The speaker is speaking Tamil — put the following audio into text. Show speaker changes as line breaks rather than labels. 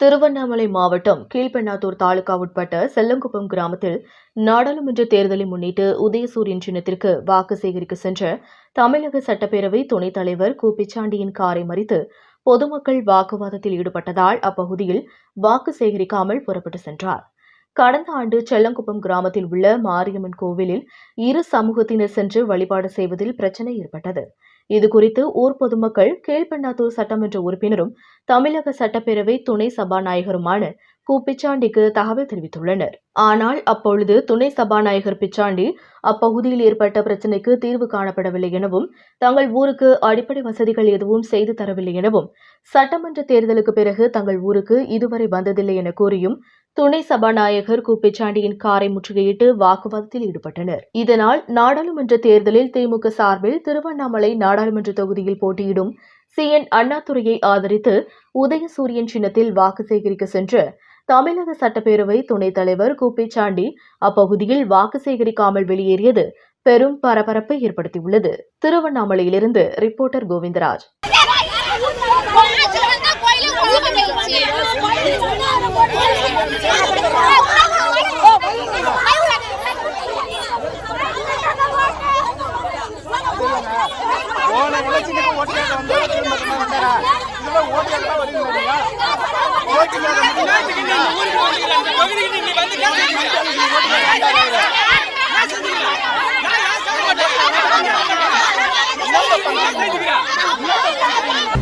திருவண்ணாமலை மாவட்டம் கீழ்பெண்ணாத்தூர் தாலுகா உட்பட்ட செல்லங்குப்பம் கிராமத்தில் நாடாளுமன்ற தேர்தலை முன்னிட்டு உதயசூரியன் சின்னத்திற்கு வாக்கு சேகரிக்க சென்ற தமிழக சட்டப்பேரவை துணைத் தலைவர் கு பிச்சாண்டியின் காரை மறித்து பொதுமக்கள் வாக்குவாதத்தில் ஈடுபட்டதால் அப்பகுதியில் வாக்கு சேகரிக்காமல் புறப்பட்டு சென்றார். கடந்த ஆண்டு செல்லங்குப்பம் கிராமத்தில் உள்ள மாரியம்மன் கோவிலில் இரு சமூகத்தினர் சென்று வழிபாடு செய்வதில் பிரச்சினை ஏற்பட்டது. இதுகுறித்து ஊர் பொதுமக்கள் கீழ்பெண்ணாத்தூர் சட்டமன்ற உறுப்பினரும் தமிழக சட்டப்பேரவை துணை சபாநாயகருமான கு பிச்சாண்டிக்கு தகவல் தெரிவித்துள்ளனர். ஆனால் அப்பொழுது துணை சபாநாயகர் பிச்சாண்டி அப்பகுதியில் ஏற்பட்ட பிரச்சினைக்கு தீர்வு காணப்படவில்லை எனவும், தங்கள் ஊருக்கு அடிப்படை வசதிகள் எதுவும் செய்து தரவில்லை எனவும், சட்டமன்ற தேர்தலுக்கு பிறகு தங்கள் ஊருக்கு இதுவரை வந்ததில்லை என கூறியும் துணை சபாநாயகர் கு பிச்சாண்டியின் காரை முற்றுகையிட்டு வாக்குவாதத்தில் ஈடுபட்டனர். இதனால் நாடாளுமன்ற தேர்தலில் திமுக சார்பில் திருவண்ணாமலை நாடாளுமன்ற தொகுதியில் போட்டியிடும் CN அண்ணாதுரையை ஆதரித்து உதயசூரியன் சின்னத்தில் வாக்கு சேகரிக்க சென்ற தமிழக சட்டப்பேரவை துணைத் தலைவர் கு பிச்சாண்டி அப்பகுதியில் வாக்கு சேகரிக்காமல் வெளியேறியது பெரும் பரபரப்பை ஏற்படுத்தியுள்ளது. திருவண்ணாமலையிலிருந்து ரிப்போர்ட்டர் கோவிந்தராஜ்.
நான்